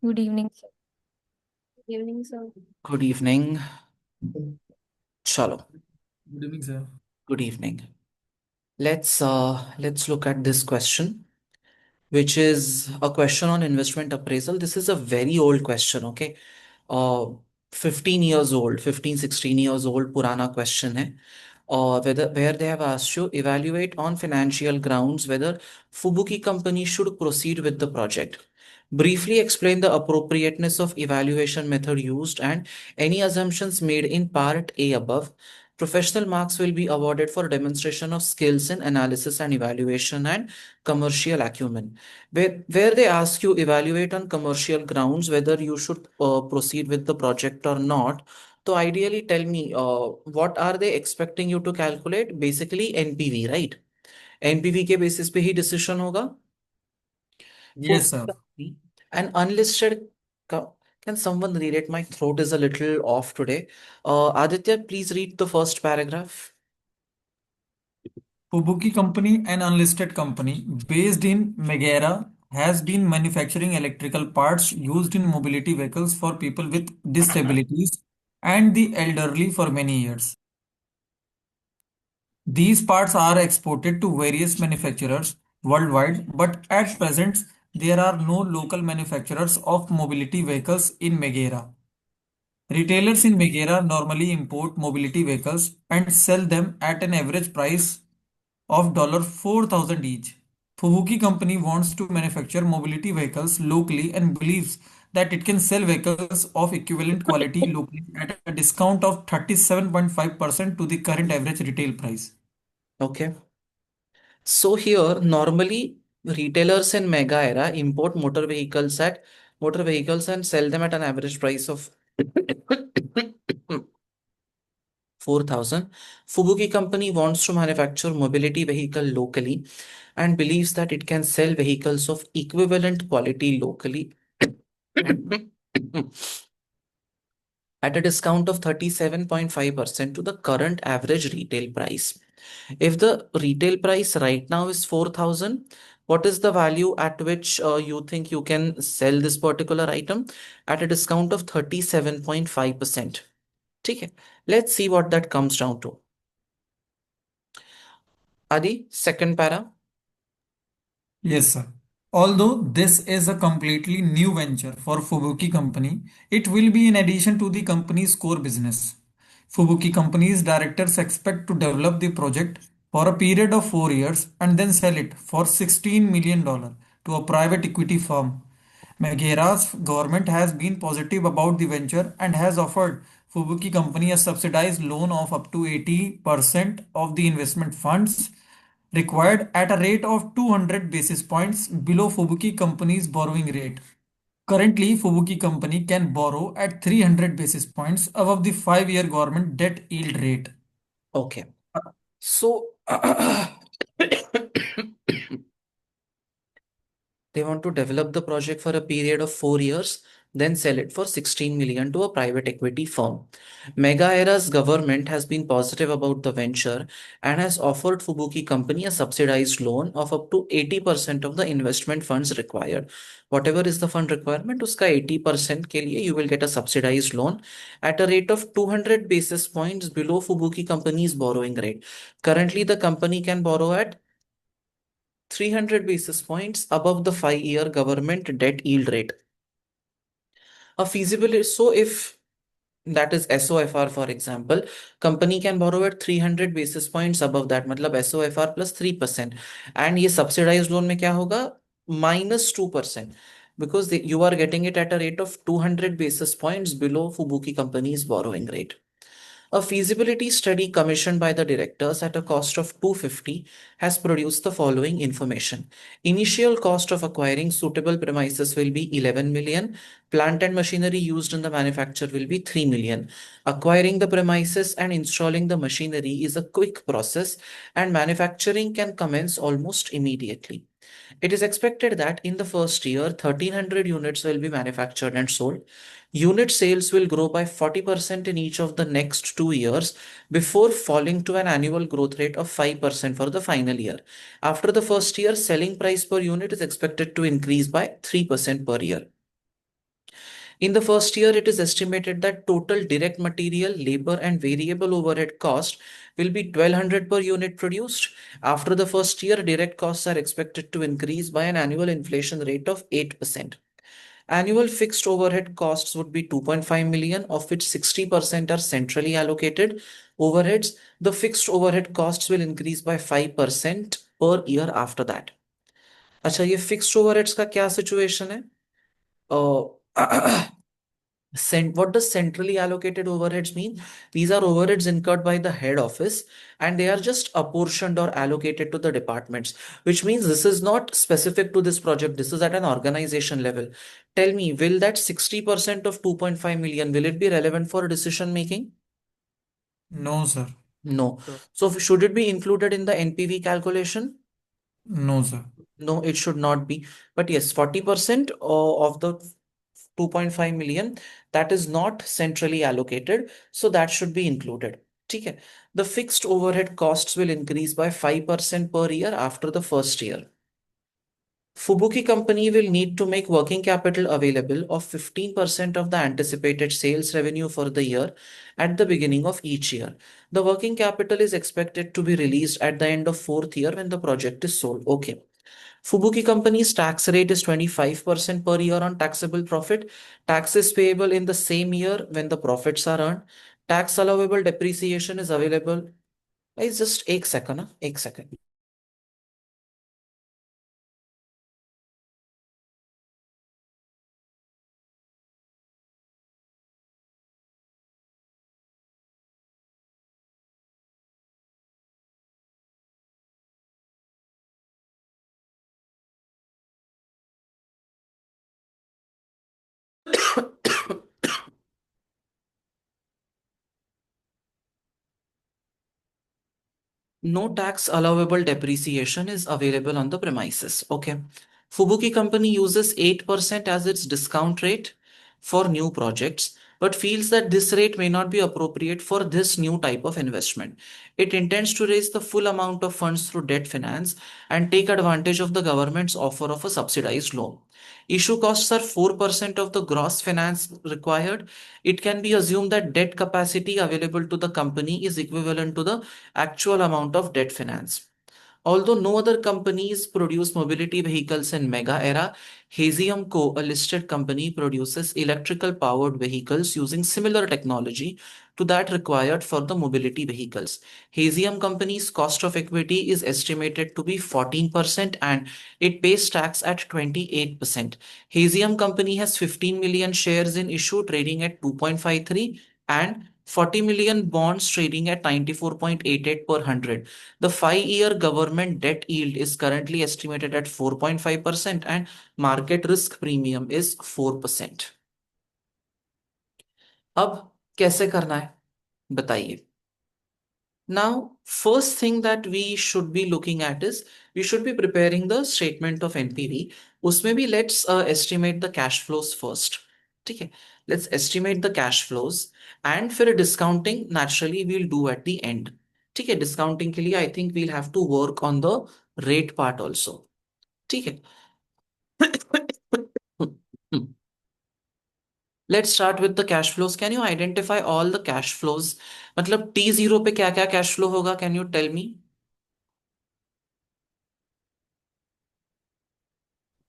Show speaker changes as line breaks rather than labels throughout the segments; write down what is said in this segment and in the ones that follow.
Good evening, sir. Good evening, sir.
Good evening. Chalo.
Good evening, sir.
Good evening. Let's look at this question, which is a question on investment appraisal. This is a very old question, okay? Uh 15 years old, 15, 16 years old, purana question hai. Where they have asked you evaluate on financial grounds whether Fubuki company should proceed with the project. Briefly explain the appropriateness of evaluation method used and any assumptions made in part A above. Professional marks will be awarded for demonstration of skills in analysis and evaluation and commercial acumen. Where they ask you evaluate on commercial grounds whether you should proceed with the project or not. So ideally tell me what are they expecting you to calculate? Basically NPV, right? NPV के basis पे ही decision होगा. For
Yes, sir.
an unlisted can someone read it? My throat is a little off today. Aditya, please read the first paragraph.
Fubuki Company, an unlisted company based in Megara, has been manufacturing electrical parts used in mobility vehicles for people with disabilities and the elderly for many years. These parts are exported to various manufacturers worldwide, but at present there are no local manufacturers of mobility vehicles in Megara. Retailers in Megara normally import mobility vehicles and sell them at an average price of 4,000 each. Fubuki company wants to manufacture mobility vehicles locally and believes that it can sell vehicles of equivalent quality locally at a discount of 37.5% to the current average retail price.
Okay. So here, normally retailers in Mega Era import motor vehicles and sell them at an average price of 4,000. Fubuki company wants to manufacture mobility vehicle locally and believes that it can sell vehicles of equivalent quality locally at a discount of 37.5% to the current average retail price. If the retail price right now is 4,000, what is the value at which you think you can sell this particular item? At a discount of 37.5%. Okay, let's see what that comes down to. Adi, second para.
Yes, sir. Although this is a completely new venture for Fubuki Company, it will be in addition to the company's core business. Fubuki Company's directors expect to develop the project for a period of 4 years and then sell it for $16 million to a private equity firm. Megera's government has been positive about the venture and has offered Fubuki Company a subsidized loan of up to 80% of the investment funds required at a rate of 200 basis points below Fubuki Company's borrowing rate. Currently, Fubuki Company can borrow at 300 basis points above the 5-year government debt yield rate.
Okay. So they want to develop the project for a period of 4 years, then sell it for 16 million to a private equity firm. Mega Era's government has been positive about the venture and has offered Fubuki company a subsidized loan of up to 80% of the investment funds required. Whatever is the fund requirement, uska 80% के लिए you will get a subsidized loan at a rate of 200 basis points below Fubuki company's borrowing rate. Currently, the company can borrow at 300 basis points above the 5-year government debt yield rate. A feasibility, so if that is SOFR, for example, company can borrow at 300 basis points above that, मतलब SOFR plus 3%. And ये subsidized loan में क्या होगा? Minus 2%. Because you are getting it at a rate of 200 basis points below Fubuki company's borrowing rate. A feasibility study commissioned by the directors at a cost of 250 has produced the following information. Initial cost of acquiring suitable premises will be 11 million. Plant and machinery used in the manufacture will be 3 million. Acquiring the premises and installing the machinery is a quick process and manufacturing can commence almost immediately. It is expected that in the first year, 1,300 units will be manufactured and sold. Unit sales will grow by 40% in each of the next 2 years before falling to an annual growth rate of 5% for the final year. After the first year, selling price per unit is expected to increase by 3% per year. In the first year, it is estimated that total direct material, labor, and variable overhead cost will be 1200 per unit produced. After the first year, direct costs are expected to increase by an annual inflation rate of 8%. Annual fixed overhead costs would be 2.5 million, of which 60% are centrally allocated overheads. The fixed overhead costs will increase by 5% per year after that. अच्छा, ये fixed overheads का क्या situation है? What does centrally allocated overheads mean? These are overheads incurred by the head office and they are just apportioned or allocated to the departments, which means this is not specific to this project. This is at an organization level. Tell me, will that 60% of 2.5 million, will it be relevant for decision making?
No, sir.
No. So should it be included in the NPV calculation?
No, sir.
No, it should not be. But yes, 40% of the 2.5 million, that is not centrally allocated, so that should be included. Okay. The fixed overhead costs will increase by 5% per year after the first year. Fubuki company will need to make working capital available of 15% of the anticipated sales revenue for the year at the beginning of each year. The working capital is expected to be released at the end of fourth year when the project is sold. Okay. Fubuki company's tax rate is 25% per year on taxable profit. Tax is payable in the same year when the profits are earned. Tax allowable depreciation is available. It's just एक second, ना? एक second. No tax allowable depreciation is available on the premises. Okay. Fubuki company uses 8% as its discount rate for new projects, but feels that this rate may not be appropriate for this new type of investment. It intends to raise the full amount of funds through debt finance and take advantage of the government's offer of a subsidized loan. Issue costs are 4% of the gross finance required. It can be assumed that debt capacity available to the company is equivalent to the actual amount of debt finance. Although no other companies produce mobility vehicles in Mega Era, Hazium Co., a listed company, produces electrical powered vehicles using similar technology to that required for the mobility vehicles. Hazium Company's cost of equity is estimated to be 14% and it pays tax at 28%. Hazium Company has 15 million shares in issue trading at 2.53 and 40 million bonds trading at 94.88 per 100. The 5-year government debt yield is currently estimated at 4.5% and market risk premium is 4%. अब कैसे करना है बताइए. Now, first thing that we should be looking at is we should be preparing the statement of NPV. उसमें भी let's estimate the cash flows first. ठीक है, let's estimate the cash flows and फिर discounting naturally we'll do at the end. ठीक है, discounting के लिए I think we'll have to work on the rate part also. ठीक है. Let's start with the cash flows. Can you identify all the cash flows? मतलब T0 पे क्या क्या cash flow होगा? Can you tell me?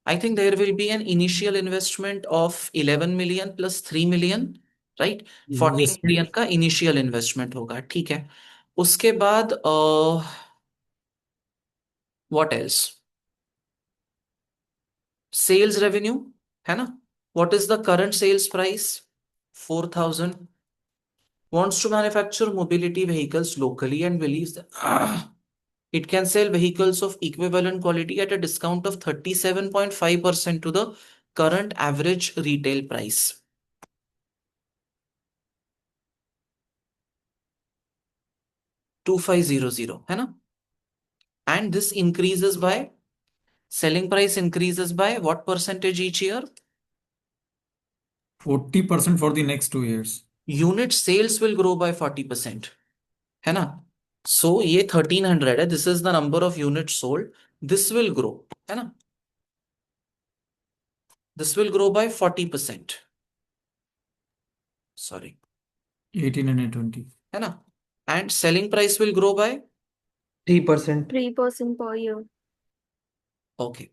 I think there will be an initial investment of 11 million plus 3 million, right? 14
Yes.
million का initial investment होगा, ठीक है. उसके बाद what else? Sales revenue, है ना? What is the current sales price? 4,000. Wants to manufacture mobility vehicles locally and believes that it can sell vehicles of equivalent quality at a discount of 37.5% to the current average retail price. 2500 है ना? And this increases by selling price increases by what percentage each year?
40% for the next 2 years.
Unit sales will grow by 40%. है ना? So ये 1300 है. This is the number of units sold. This will grow. है ना? This will grow by 40%. Sorry,
1820।
है ना? And selling price will grow by
3%.
3% per year.
Okay.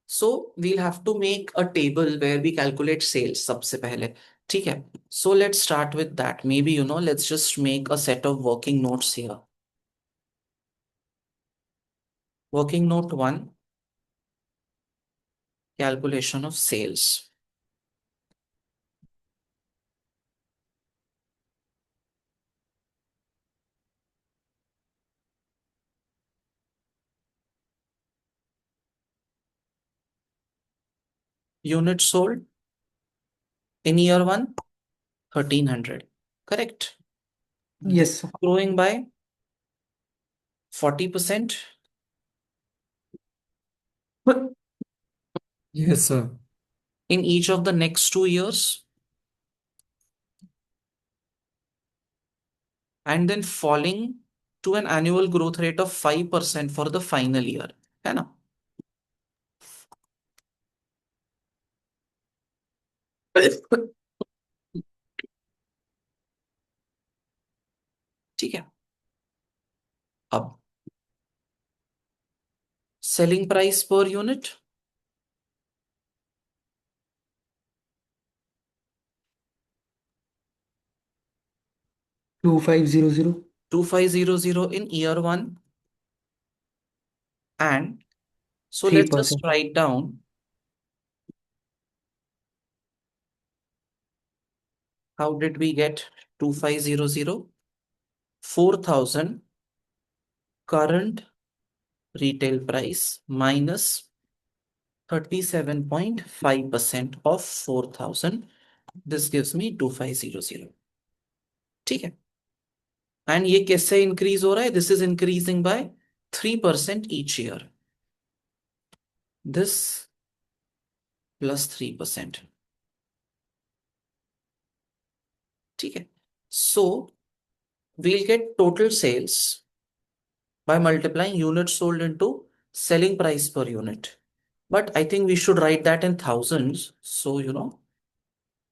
So we'll have to make a table where we calculate sales सबसे पहले. ठीक है. So let's start with that. Maybe let's just make a set of working notes here. Working note 1, calculation of sales. Units sold in year 1, 1300. Correct.
Yes, sir.
Growing by 40%
Yes, sir.
in each of the next 2 years, and then falling to an annual growth rate of 5% for the final year. है ना? ठीक है. अब selling price per unit,
2500.
2500 in year 1, and so let's just
3%.
write down how did we get 2500. 4,000 current retail price minus 37.5% of 4,000. This gives me 2500. ठीक है. And ये कैसे increase हो रहा है? This is increasing by 3% each year. This plus 3%. ठीक है. सो we'll get total sales by multiplying units sold into selling price per unit. But I think we should write that in thousands. So,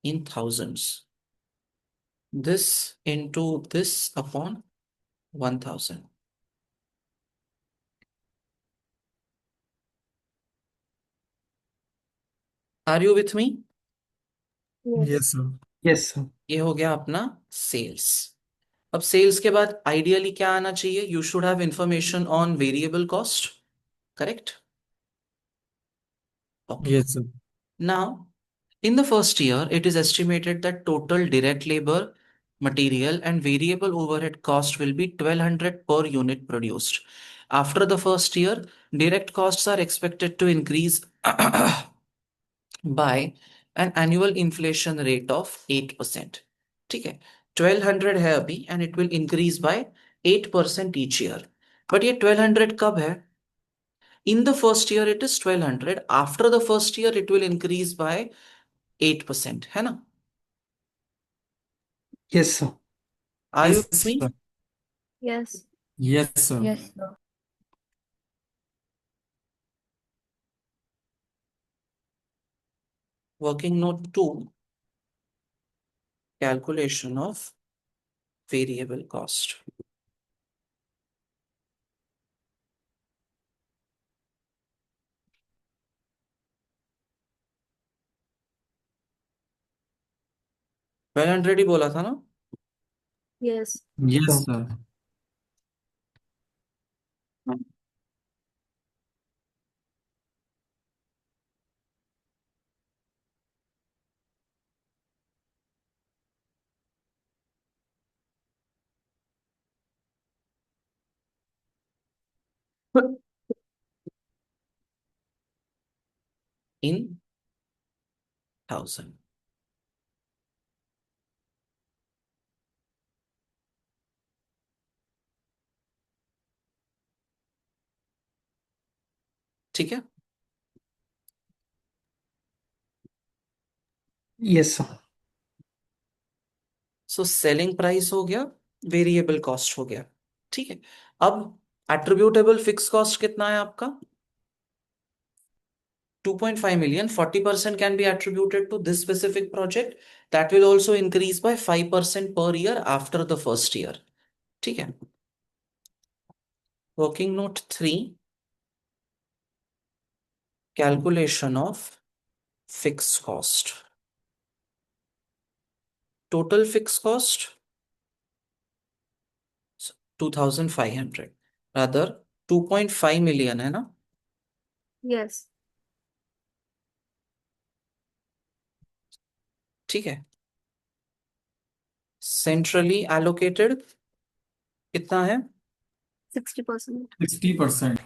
in thousands. This into this upon 1000. Are you with me?
Yes.
Yes, sir.
Yes, sir.
ये हो गया अपना sales. अब sales के बाद ideally क्या आना चाहिए? You should have information on variable cost. Correct. Okay.
Yes, sir.
Now, in the first year, it is estimated that total direct labor, material, and variable overhead cost will be 1200 per unit produced. After the first year, direct costs are expected to increase by an annual inflation rate of 8%. ठीक है. 1200 है अभी, and it will increase by 8% each year. But ये 1200 कब है? In the first year, it is 1200. After the first year, it will increase by 8%. है ना?
Yes, sir.
Are you
Yes,
with me?
sir.
Yes.
Yes, sir.
Yes, sir.
Working note 2, calculation of variable cost. Twelve hundred ही बोला था ना?
Yes.
Yes,
Sir.
sir.
In 1000. ठीक है.
Yes, sir.
So selling price हो गया, variable cost हो गया. ठीक है. अब एट्रीब्यूटेबल फिक्स कॉस्ट कितना है आपका? 2.5 million, 40% can be attributed to this specific project. That will also increase by 5% per year after the first year. ठीक है. Working note 3, calculation of fixed cost. Total fixed cost 2500. Rather 2.5 million है ना.
Yes.
ठीक है. Centrally allocated कितना है?
60%.
60%.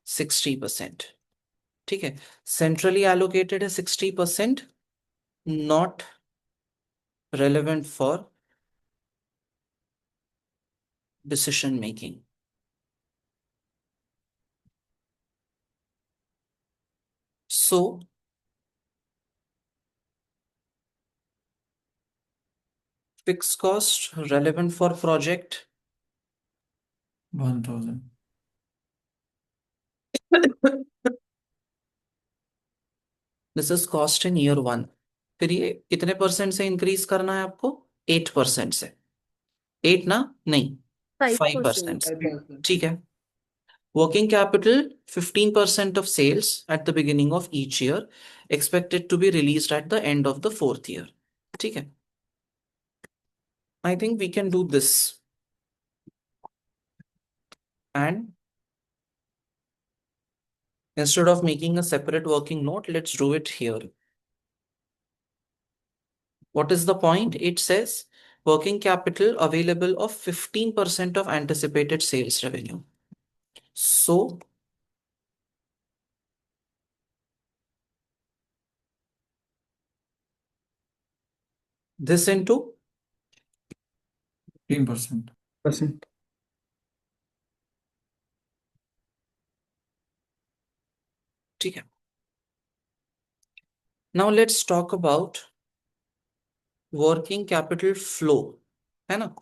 60%. ठीक है. Centrally allocated है 60%, not relevant for decision making. So fixed cost relevant for project
1000.
This is cost in year 1. फिर ये कितने परसेंट से इंक्रीज करना है आपको? 8% से. 8 ना, नहीं, 5% से.
5%.
ठीक है. Working capital 15% of sales at the beginning of each year, expected to be released at the end of the 4th year. ठीक है. I think we can do this. And instead of making a separate working note, let's do it here. What is the point? It says working capital available of 15% of anticipated sales revenue. So this into
15%.
percent.
ठीक है. Now let's talk about working capital flow. है ना?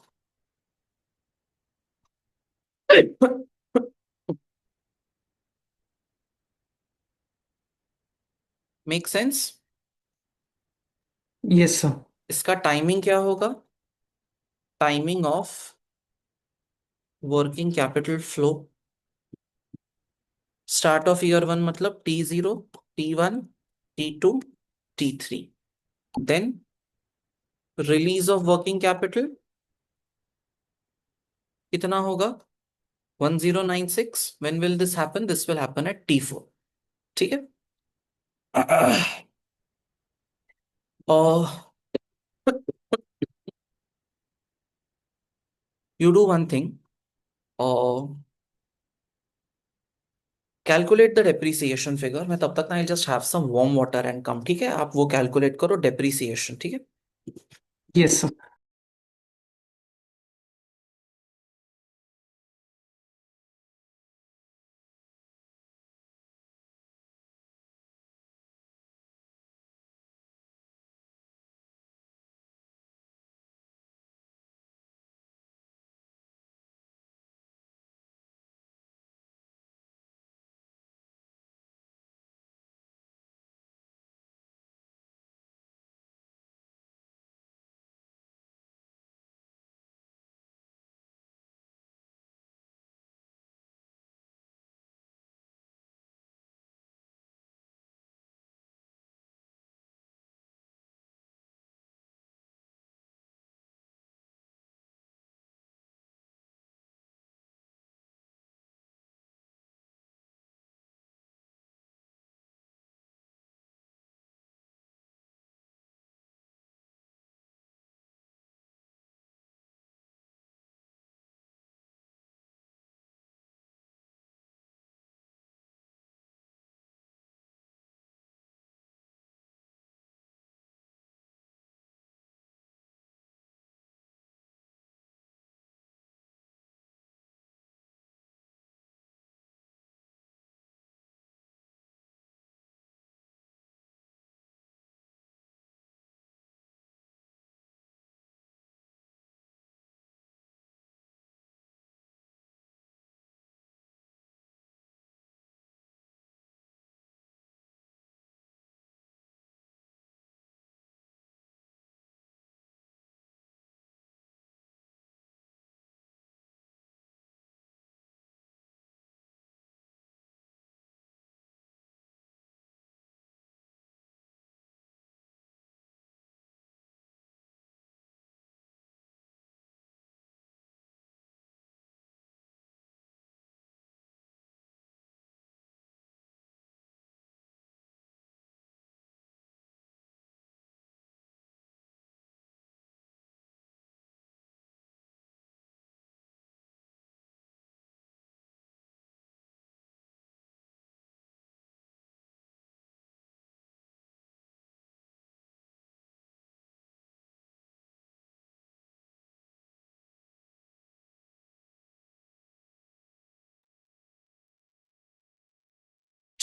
Make sense?
Yes, sir.
इसका timing क्या होगा? Timing of working capital flow. Start of year 1 मतलब T0, T1, T2, T3. Then release of working capital कितना होगा? 1096. When will this happen? This will happen at T4. ठीक है. uh, you do one thing. Calculate the depreciation figure. मैं तब तक ना I'll just have some warm water and come. ठीक है. आप वो calculate करो depreciation. ठीक है.
Yes, sir.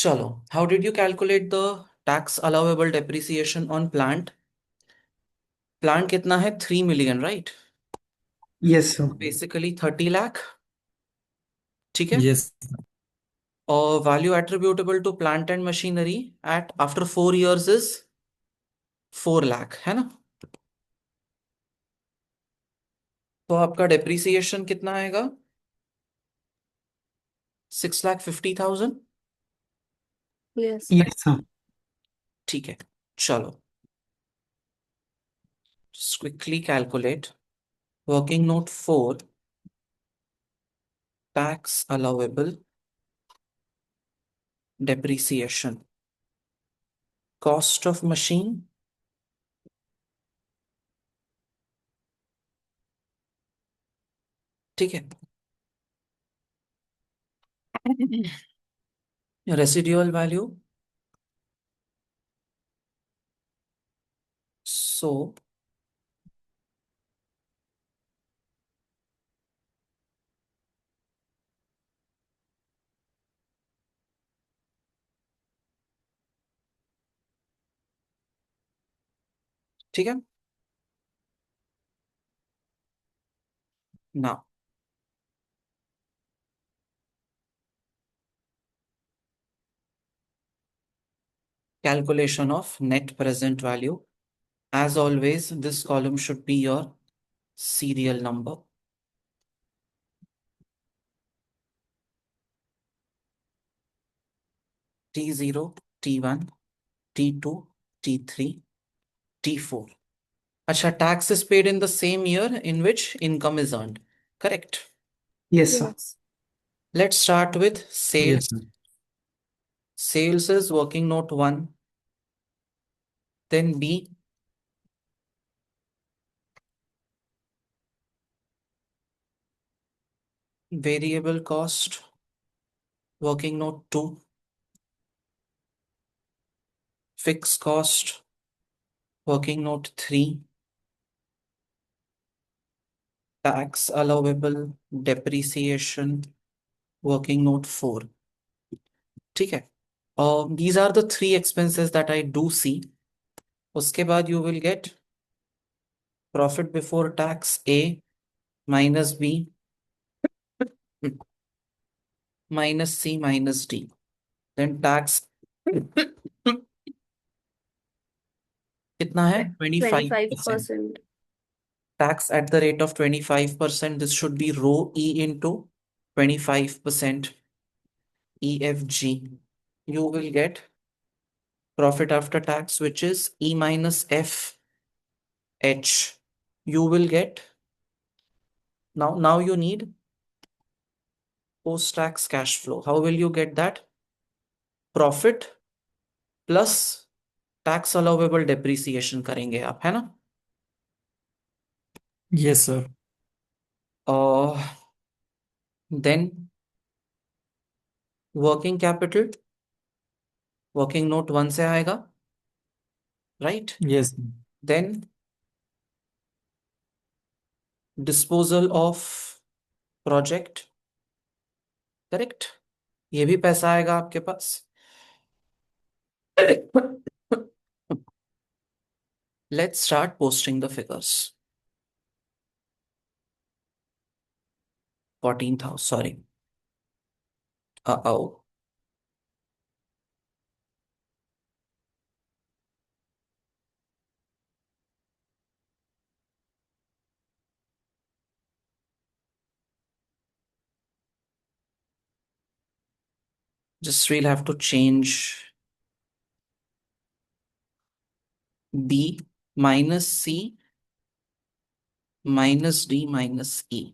चलो, how did you calculate the tax allowable depreciation on plant? Plant कितना है? 3 million, right?
Yes, sir.
Basically 30 lakh. ठीक है?
Yes.
और value attributable to plant and machinery at after 4 years is 4 lakh, है ना? तो आपका depreciation कितना आएगा? 6,50,000.
Yes.
Yes, sir.
ठीक है, चलो, just quickly calculate. Working note 4, tax allowable depreciation. Cost of machine, ठीक है. Residual value. So ठीक है. Now calculation of net present value. As always, this column should be your serial number. T0, T1, T2, T3, T4. Acha, tax is paid in the same year in which income is earned. Correct.
Yes, sir.
Yes.
Let's start with
Yes,
sales.
sir.
Sales is working note 1. Then B. Variable cost, working note 2. Fixed cost, working note 3. Tax allowable depreciation, working note 4. ठीक है. These are the 3 expenses that I do see. उसके बाद you will get profit before tax A minus B minus C minus D. Then tax कितना है? 25%.
25%.
Tax at the rate of 25%. This should be row E into 25%. EFG. You will get profit after tax, which is E minus F H. You will get now you need post-tax cash flow. How will you get that? Profit plus tax allowable depreciation करेंगे आप, है ना?
Yes, sir.
Then working capital, working note 1 से आएगा, right?
Yes, sir.
Then disposal of project, correct? ये भी पैसा आएगा आपके पास. Let's start posting the figures. 14,000, sorry. Uh-oh. Just we'll have to change B minus C minus D minus E.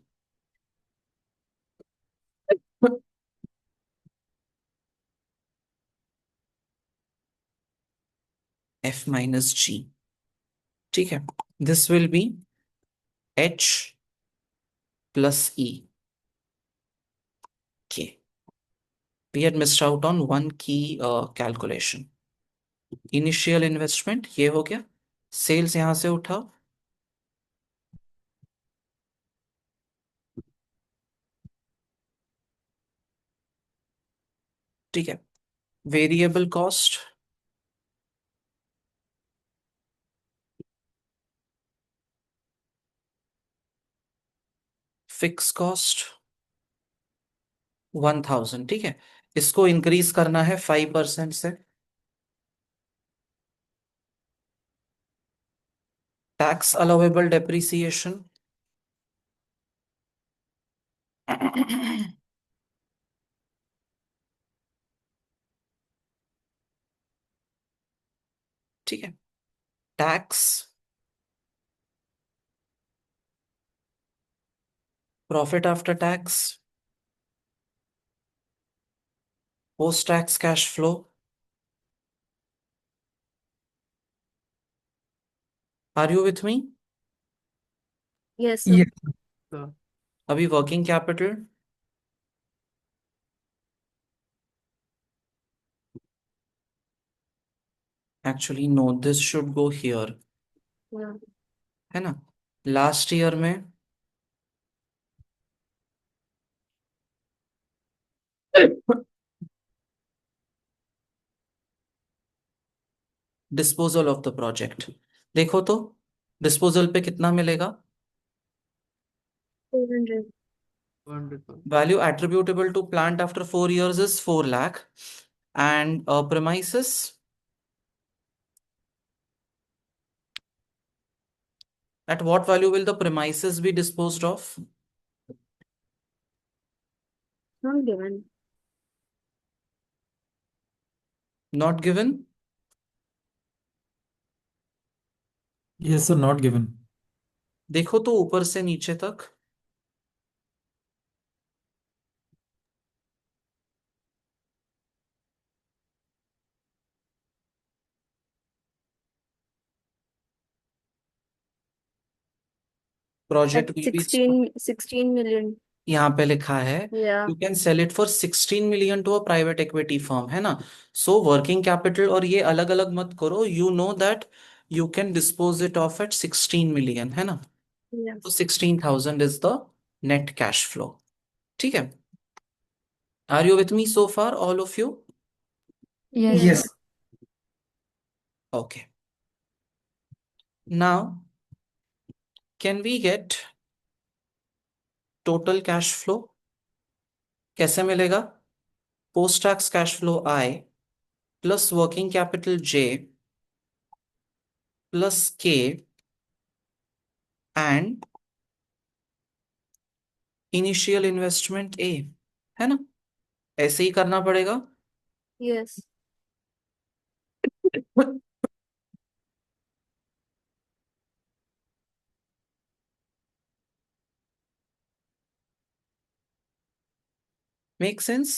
F minus G. ठीक है. This will be H plus E. Okay. We had missed out on one key calculation. Initial investment ये हो गया. Sales यहां से उठाओ. ठीक है. Variable cost, फिक्स कॉस्ट 1000, ठीक है। इसको इंक्रीज करना है 5% से। टैक्स अलाउेबल डेप्रिसिएशन ठीक है। Tax, profit after tax, post tax cash flow. Are you with me?
Yes, sir.
Yes, sir.
अभी working capital, actually no, this should go here,
Yeah.
है ना। लास्ट ईयर में disposal of the project, देखो तो disposal पे कितना मिलेगा।
400.
100,000.
Value attributable to plant after 4 years is 4 lakh. And premises, at what value will the premises be disposed of?
Not given.
Not given.
Yes, sir, not given.
देखो तो ऊपर से नीचे तक। Project
At
will be
16 million.
यहाँ पे लिखा है
Yeah.
You can sell it for 16 million to a private equity firm, है ना। सो वर्किंग कैपिटल और ये अलग अलग मत करो, you know that you can dispose it off at 16 million, है ना। तो
Yes.
16,000 is the net cash flow, ठीक है। Are you with me so far, all of you?
Yes.
Yes,
sir.
Okay. Now, can we get total cash flow? कैसे मिलेगा? Post tax cash flow I plus working capital J plus K and initial investment A, है ना। ऐसे ही करना पड़ेगा।
Yes.
Make sense?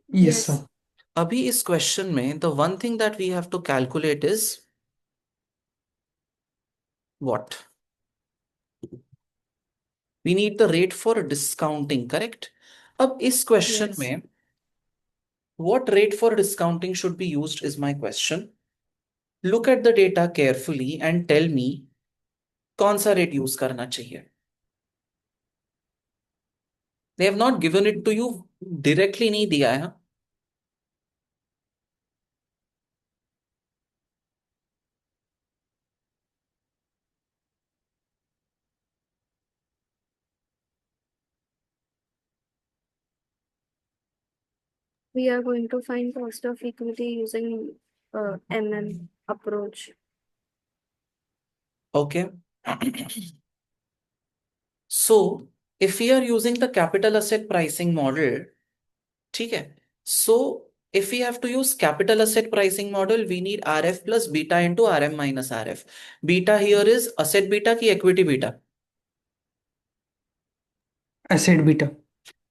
yes,
Yes.
sir.
अभी इस क्वेश्चन में the one thing that we have to calculate is what? We need the rate for discounting, correct. अब इस क्वेश्चन
Yes.
में what rate for discounting should be used is my question. Look at the data carefully and tell me कौन सा rate use करना चाहिए। They have not given it to you directly, नहीं दिया है।
We are going to find cost of equity using approach.
Okay. So if we are using the capital asset pricing model, ठीक है, so if we have to use capital asset pricing model, we need RF plus beta into RM minus RF. Beta here is asset beta की equity beta?
Asset beta.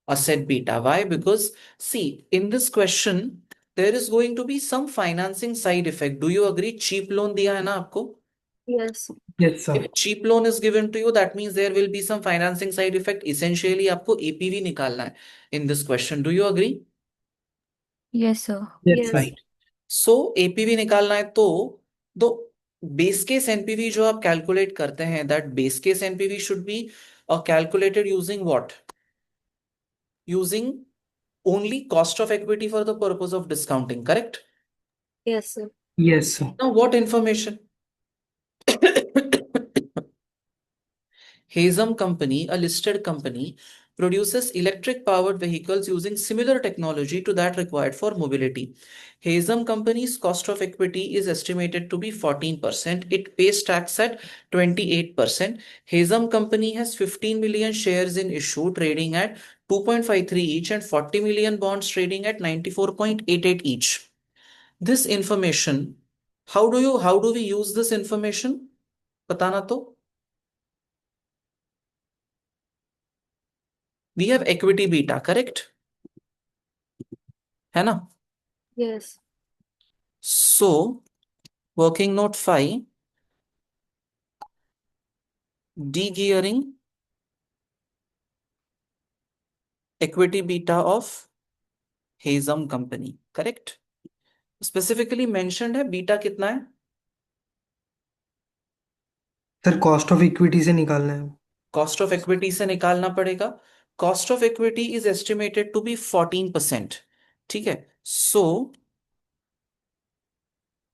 Asset beta. Why? Because see, in this question, there is going to be some financing side effect. Do you agree? Cheap loan दिया है ना आपको?
Yes.
Yes, sir.
If cheap loan is given to you, that means there will be some financing side effect. Essentially, आपको APV निकालना है in this question. Do you agree?
Yes, sir.
Yes,
Yes.
right.
So APV निकालना है तो दो base case NPV जो आप calculate करते हैं, that base case NPV should be calculated using what? Using only cost of equity for the purpose of discounting, correct?
Yes, sir.
Yes, sir.
Now, what information? Hazem Company, a listed company, produces electric powered vehicles using similar technology to that required for mobility. Hazem Company's cost of equity is estimated to be 14%. It pays tax at 28%. Hazem Company has 15 million shares in issue trading at 2.53 each and 40 million bonds trading at 94.88 each. This information, how do we use this information? बताना तो. We have equity beta, correct? है ना?
Yes.
So, working note 5, de-gearing equity beta of Hazem Company, correct? Specifically mentioned है beta कितना है?
Sir cost of equity से निकालना है।
Cost of equity से निकालना पड़ेगा. Cost of equity is estimated to be 14%. ठीक है? So,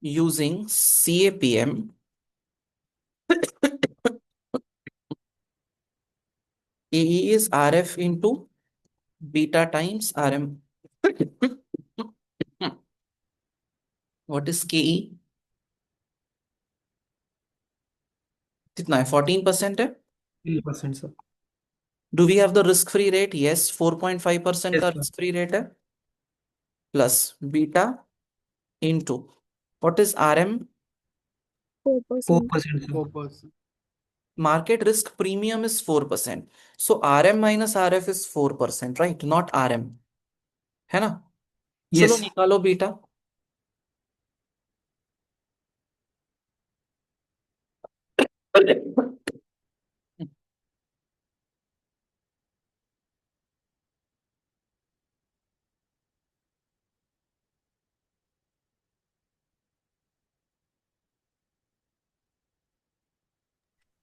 using CAPM, AE is RF into beta times RM. What is KE? कितना है? 14% है.
3% sir.
Do we have the risk free rate? Yes, 4.5%
Yes,
का
sir.
risk free rate है. Plus beta into what is RM?
4%.
4% sir. 4%.
Market risk premium is 4%. So RM minus RF is 4%, right? Not RM. है ना? चलो
Yes.
निकालो beta.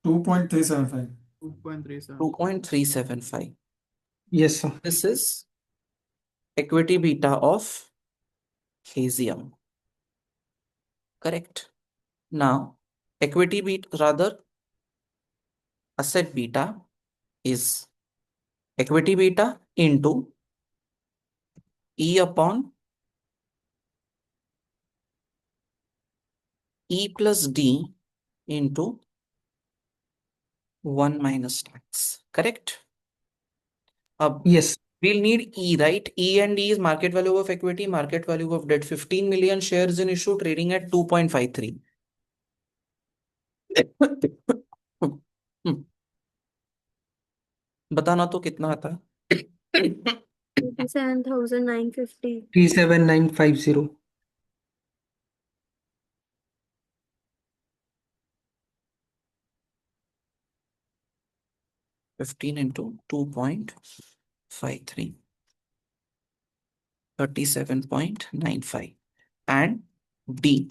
Two point 375.
2.37.
2.375.
Yes, sir.
This is equity beta of Hazium. Correct. Now, equity beta, rather, asset beta is equity beta into E upon E plus D into 1 minus tax. Correct?
Yes.
We'll need E, right? E and D is market value of equity, market value of debt. 15 million shares in issue trading at 2.53. बताना तो कितना आता है?
87,950.
37950.
15 into 2.53. 37.95. And D.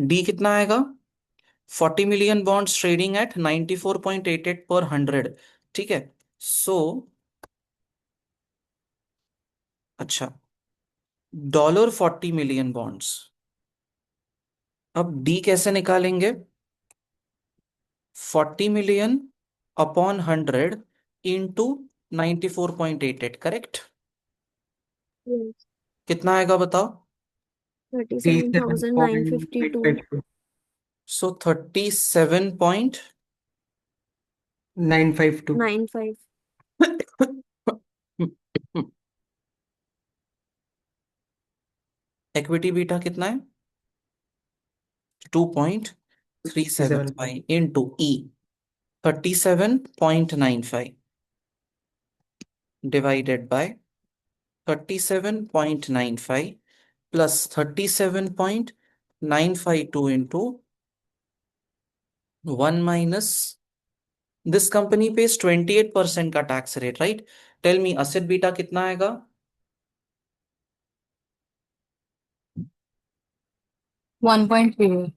D कितना आएगा? 40 million bonds trading at 94.88 per 100. ठीक है? So, अच्छा, $40 million bonds. अब D कैसे निकालेंगे? 40 million upon 100 into 94.88, correct?
Yes.
कितना आएगा बताओ?
37,952.
37.952.
So 37.95.
952.
Equity beta कितना है? 2.375 into E 37.95 divided by 37.95 plus 37.952 into 1 minus, this company pays 28% का tax rate, right? Tell me asset beta कितना आएगा?
1.38.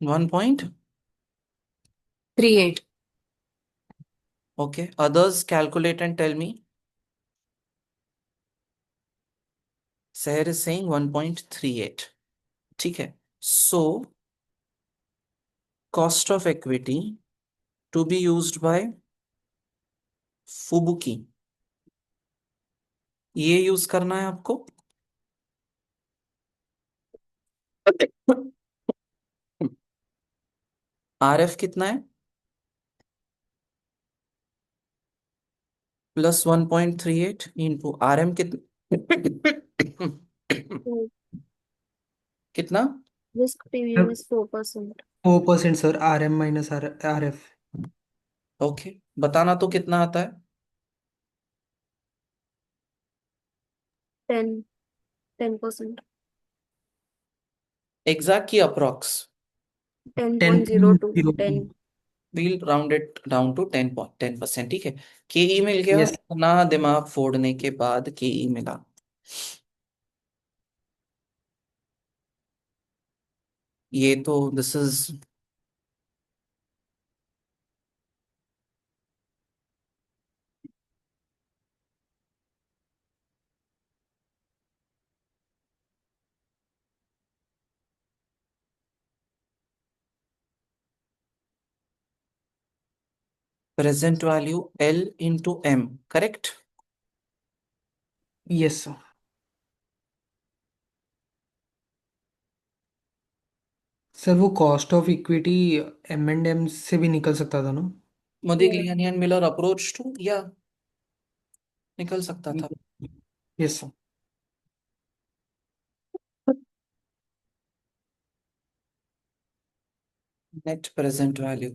1.38. Okay. Others calculate and tell me. Seher is saying 1.38. ठीक है. So cost of equity to be used by Fubuki, ये use करना है आपको. RF कितना है? प्लस 1.38 इंटू आरएम कितना?
So
कितना?
risk premium is 4%.
4% sir, RM minus RF।
Okay, बताना तो कितना आता है?
10%.
एग्जैक्ट की approx?
10.02. 10.
We'll round it down to 10%. ठीक है. केई मिल गया.
यस।
ना दिमाग फोड़ने के बाद केई मिला. ये तो this is present value L into M, correct?
Yes sir. Sir वो कॉस्ट ऑफ इक्विटी M&M से भी निकल सकता था ना?
Modigliani and Miller approach to, या निकल सकता था.
Yes sir.
Net present value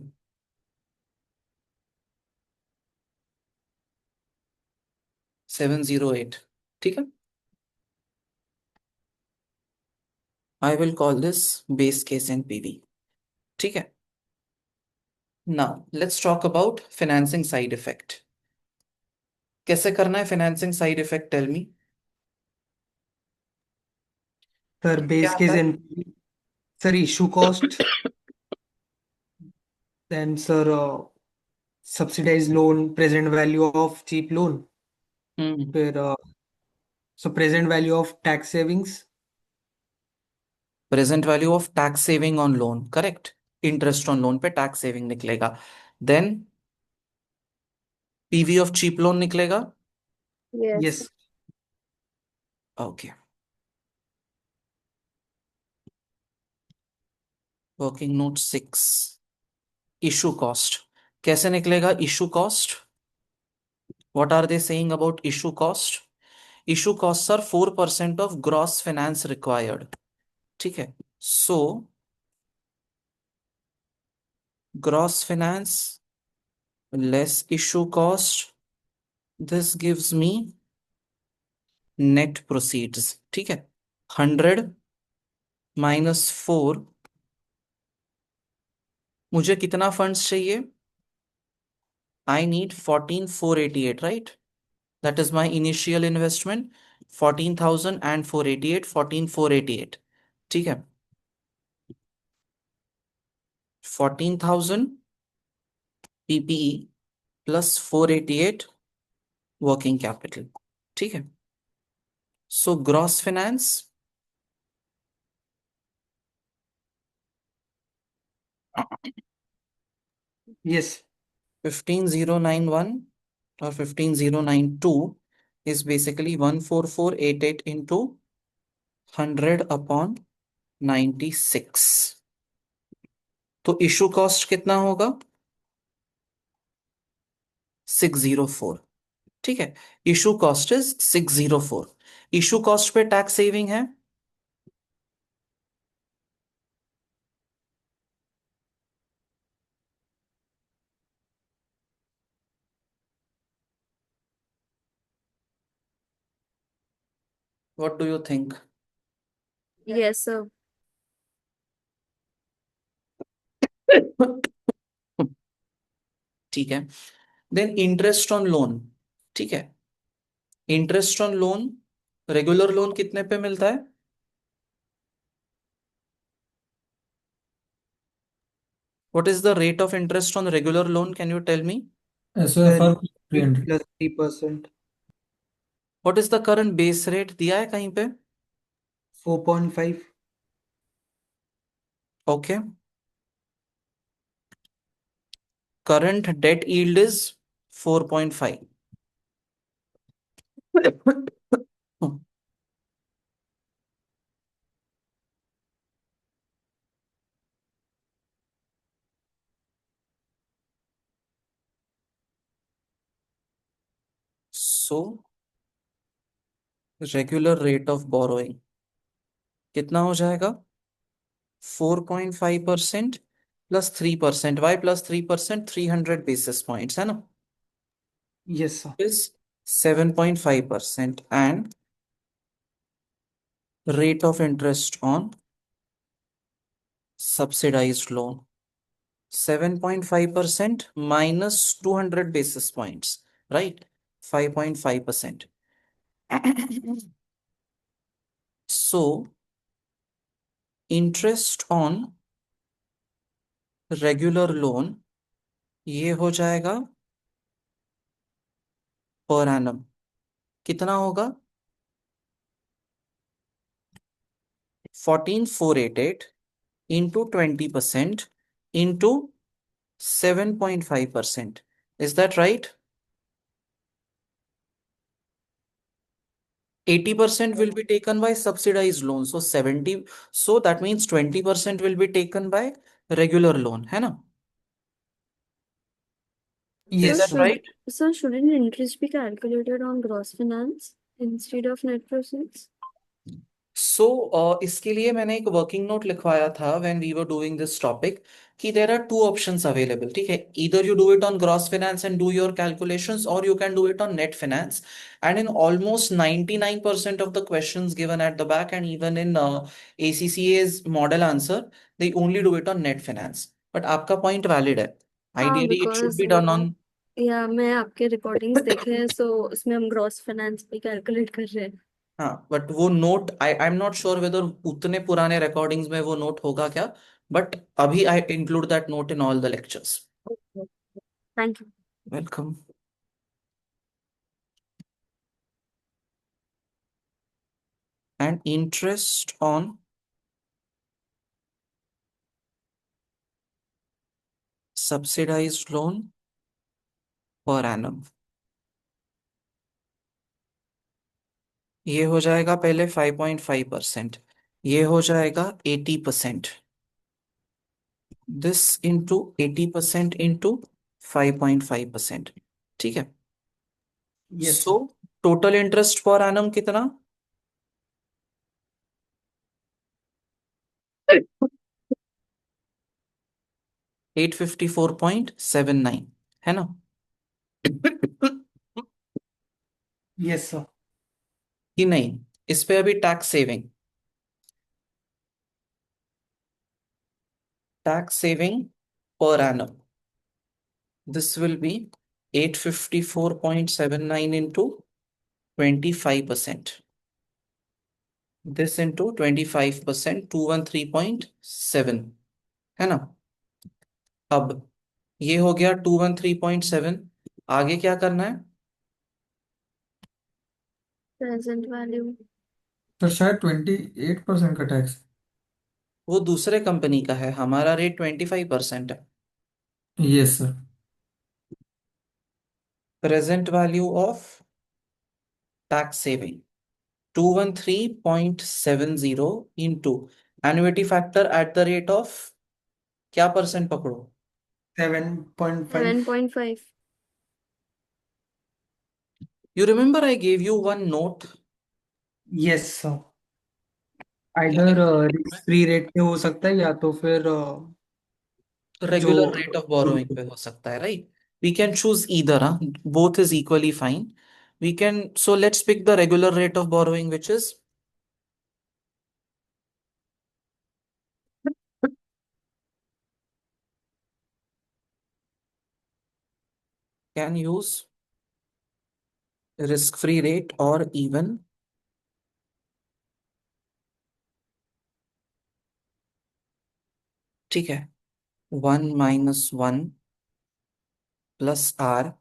708. ठीक है. I will call this base case in PV. ठीक है. Now let's talk about financing side effect. कैसे करना है financing side effect? Tell me.
Sir
क्या
बेस केस
आता है?
NP, sir issue cost, then sir subsidise loan, present value of cheap loan,
hmm.
फिर so present value of tax savings.
Present value of tax saving on loan, correct. Interest on loan पे tax saving निकलेगा. Then PV of cheap loan निकलेगा.
Yes.
Yes.
Okay. Working note 6. Issue cost कैसे निकलेगा? Issue cost, what are they saying about issue cost? Issue costs are 4% of gross finance required. ठीक है. So gross finance less issue cost, this gives me net proceeds. ठीक है. 100 minus 4, मुझे कितना funds चाहिए? I need 14,488, right? That is my initial investment. 14,000 and 488, 14,488. ठीक है. 14,000 PPE plus 488 working capital. ठीक है. So gross finance
yes.
15,091 or 15,092 is basically 14488 into 100 upon 96. तो इशू कॉस्ट कितना होगा? 604. ठीक है. Issue cost is 604. Issue cost पे टैक्स सेविंग है. What do you think?
Yes, sir.
ठीक है. Then interest on loan. ठीक है. Interest on loan, regular loan कितने पे मिलता है? What is the rate of interest on regular loan? Can you tell me?
SOFR 300.
Plus 3%।
What is the current base rate? दिया है कहीं पे?
4.5.
Okay. Current debt yield is 4.5. So, regular rate of borrowing कितना हो जाएगा? 4.5% plus 3%. Why plus 3%? 300 basis points, है ना?
Yes, sir.
Is 7.5% and rate of interest on subsidized loan 7.5% minus 200 basis points, right? 5.5%. So, interest on regular loan ये हो जाएगा per annum. कितना होगा? 14,488 into 20% into 7.5%. Is that right? 80% will be taken by subsidized loan. So 70, so that means 20% will be taken by regular loan, है ना? Is
Yes,
that
sir.
right?
Sir, shouldn't interest be calculated on gross finance instead of net proceeds?
So, इसके लिए मैंने एक working note लिखवाया था when we were doing this topic कि there are two options available. ठीक है, either you do it on gross finance and do your calculations, or you can do it on net finance. And in almost 99% of the questions given at the back, and even in ACCA's model answer, they only do it on net finance. But आपका point valid है.
हाँ,
Ideally, it should
because
be done on.
या मैं आपके recordings देखे हैं, सो उसमें हम ग्रॉस फाइनेंस भी कैलकुलेट कर रहे हैं.
हाँ, बट वो note I am not sure whether उतने पुराने रिकॉर्डिंग्स में वो नोट होगा क्या, बट अभी I include that note in all the lectures.
Thank you.
Welcome. And interest on subsidised loan per annum ये हो जाएगा पहले 5.5%, ये हो जाएगा 80%. This into 80% into 5.5%. ठीक है.
Yes,
सो
sir.
Total interest per annum कितना? 854.79, है ना?
Yes, sir.
कि नहीं, इस पे अभी tax saving per annum this will be 854.79 into 25%. This into 25%, 213.7, है ना? अब ये हो गया 213.7. आगे क्या करना है?
Present value.
तो शायद 28% का टैक्स।
वो दूसरे कंपनी का है, हमारा रेट 25% है.
Yes sir.
Present value of tax saving 213.70 into annuity factor at the rate of क्या परसेंट पकड़ो?
7.5.
7.5.
You remember I gave you one note.
Yes, sir. Either risk free rate पे हो सकता है या तो फिर जो
Regular rate of borrowing पे हो सकता है, right? We can choose either, huh? Both is equally fine. We can, so let's pick the regular rate of borrowing, which is can use risk free rate or even ठीक है 1 minus 1 plus r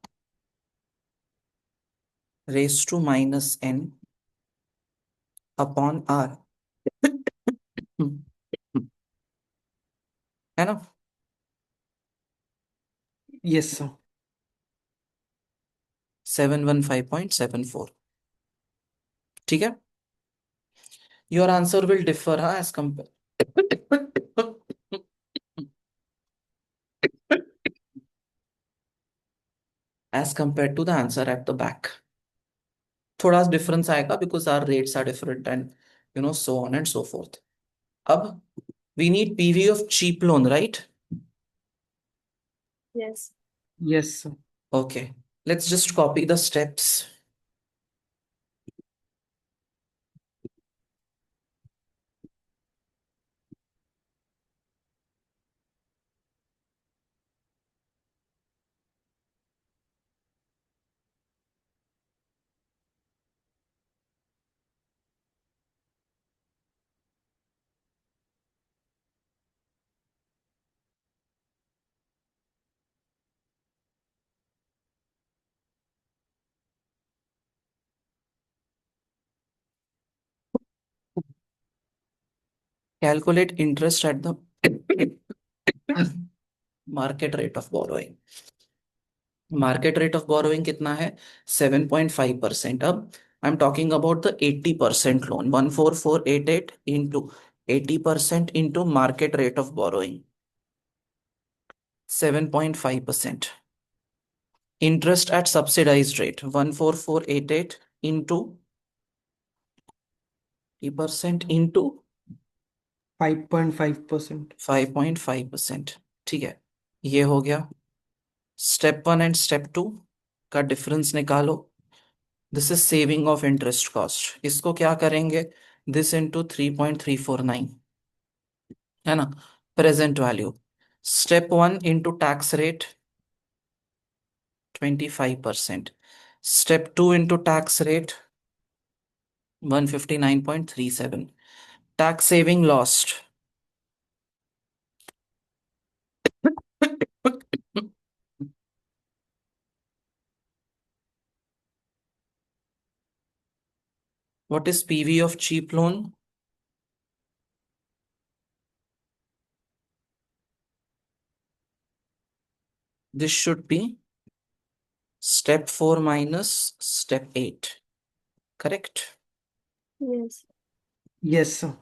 raised to minus n upon r. है ना?
Yes sir.
715.74. ठीक है, your answer will differ हाँ as compare as compared to the answer at the back. थोड़ा difference आएगा because our rates are different and so on and so forth. अब we need PV of cheap loan, right?
Yes.
Yes sir.
Okay, let's just copy the steps. Calculate interest at the market rate of borrowing. Market rate of borrowing कितना है? 7.5%. अब I am talking about the 80% loan. 14488 into 80% into market rate of borrowing 7.5%. Interest at subsidized rate 14488 into 80% into
5.5%.
5.5%. ठीक है, ये हो गया. Step 1 and step 2 का difference निकालो. This is saving of interest cost. इसको क्या करेंगे? दिस इंटू 3.349, है ना, present value. Step 1 into tax rate 25%. Step 2 into tax rate 159.37. Tax saving lost. What is PV of cheap loan? This should be step 4 minus step 8. Correct?
Yes.
Yes sir.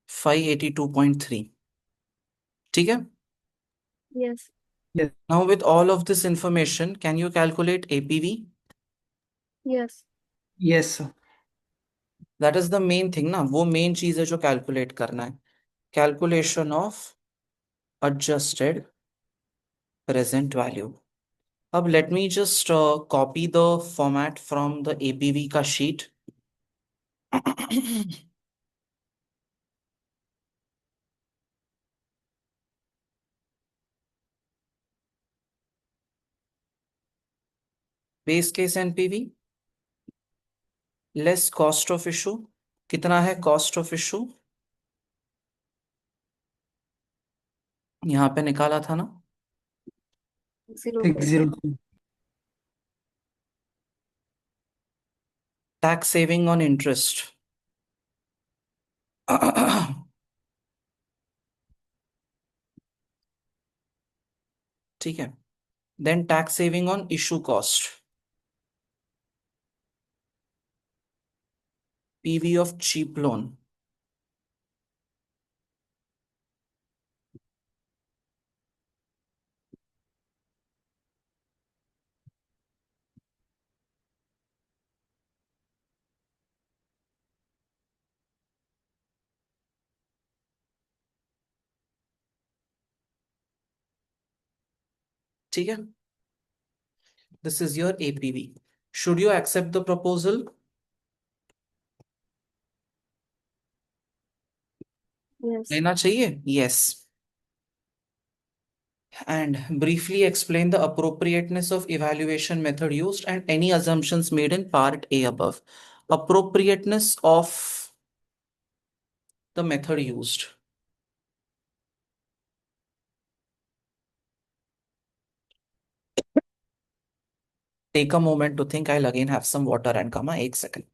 582.3. ठीक है?
Yes.
Yes.
Now with all of this information, can you calculate APV?
Yes.
Yes sir.
That is the main thing ना, वो main चीज है जो calculate करना है. Calculation of adjusted present value. अब let me just copy the format from the APV का sheet. Base case NPV less cost of issue. कितना है कॉस्ट ऑफ इशू? यहां पे निकाला था ना.
602.
602.
टैक्स सेविंग ऑन इंटरेस्ट ठीक है. Then tax saving on issue cost, PV of cheap loan. ठीक है, this is your APV. Should you accept the proposal?
Yes.
लेना चाहिए, yes. And briefly explain the appropriateness of evaluation method used and any assumptions made in part A above. Appropriateness of the method used. Take a moment to think. I'll again have some water and come. 1 second.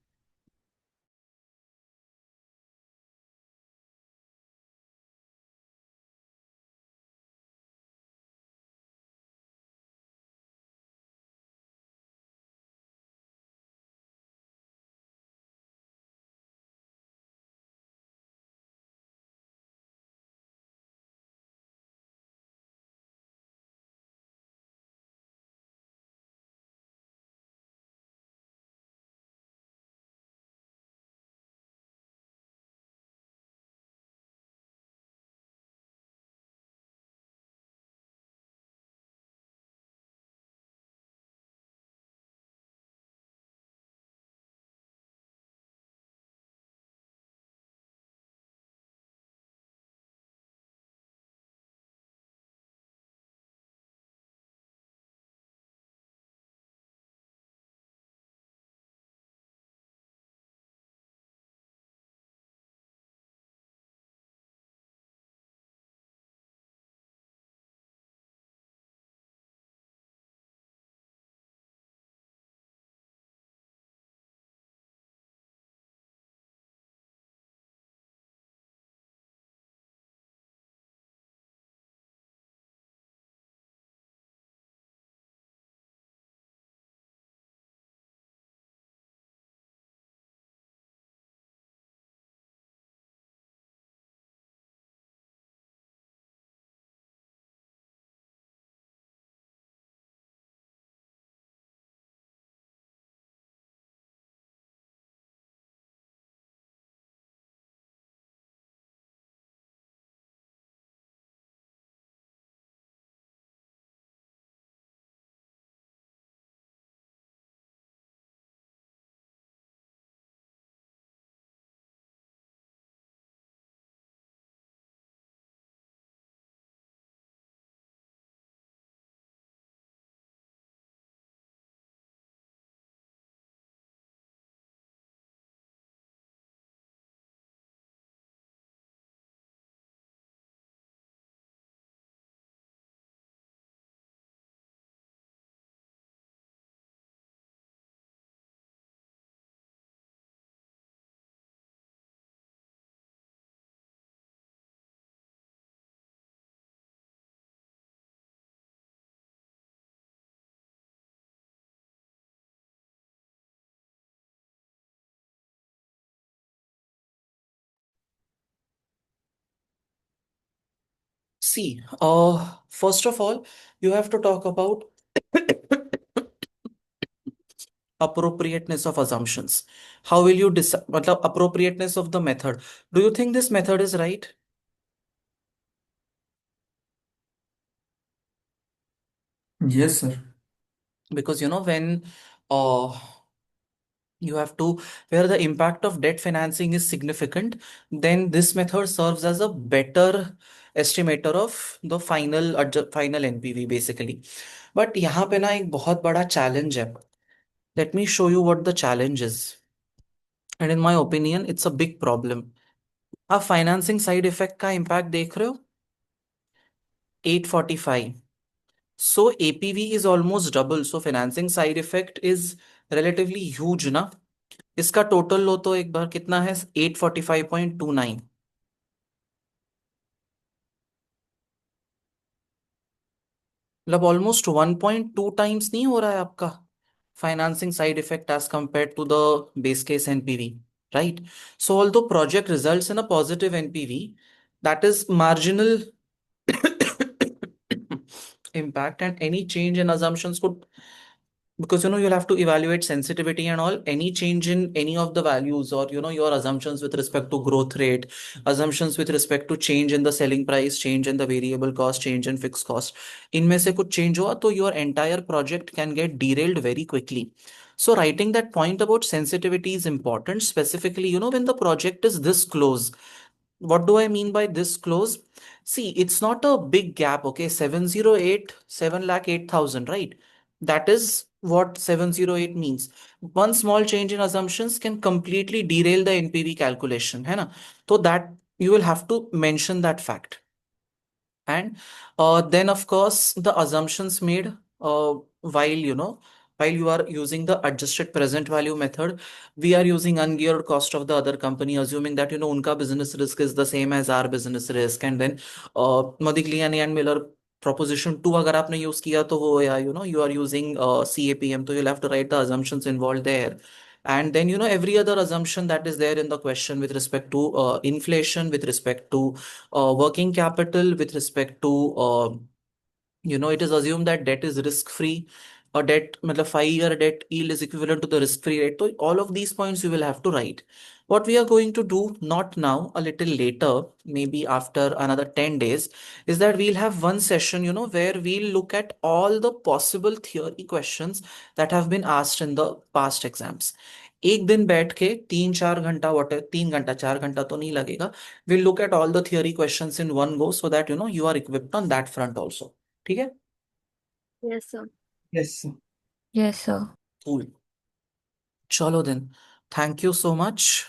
See, first of all, you have to talk about appropriateness of assumptions. How will you decide, matlab, appropriateness of the method? Do you think this method is right?
Yes, sir.
Because when uh, you have to, where the impact of debt financing is significant, then this method serves as a better estimator of the final NPV basically. But यहाँ पे ना एक बहुत बड़ा challenge है. Let me show you what the challenge is. And in my opinion, it's a big problem. आप financing side effect का impact देख रहे हो? 845. So APV is almost double. So financing side effect is relatively huge ना. इसका total लो तो एक बार कितना है 845.29. मतलब ऑलमोस्ट 1.2 टाइम्स नहीं हो रहा है आपका financing side effect as compare to the base case NPV, right? So although project results in a positive NPV, that is marginal impact, and any change in assumptions could, because you'll have to evaluate sensitivity and all, any change in any of the values, or your assumptions with respect to growth rate, assumptions with respect to change in the selling price, change in the variable cost, change in fixed cost, इनमें से कुछ change हुआ तो your entire project can get derailed very quickly. So writing that point about sensitivity is important, specifically when the project is this close. What do I mean by this close? See, it's not a big gap, okay? 708, 7,08,000, right? That is what 708 means. One small change in assumptions can completely derail the NPV calculation, है ना? So that you will have to mention that fact. And then of course the assumptions made while you are using the adjusted present value method, we are using ungeared cost of the other company, assuming that unka business risk is the same as our business risk. And then Modigliani and Miller proposition 2 अगर आपने use किया तो वो या you are using CAPM, so you'll have to write the assumptions involved there. And then every other assumption that is there in the question with respect to inflation, with respect to working capital, with respect to it is assumed that debt is risk free, or debt matlab 5-year debt yield is equivalent to the risk free rate. So all of these points you will have to write. What we are going to do, not now, a little later, maybe after another 10 days, is that we'll have one session where we'll look at all the possible theory questions that have been asked in the past exams. एक दिन बैठ के 3-4 घंटा, what 3 घंटा 4 घंटा तो नहीं लगेगा. We'll look at all the theory questions in one go, so that you are equipped on that front also. ठीक है?
Yes, sir.
Yes, sir.
Yes, sir.
Cool. चलो then. Thank you so much.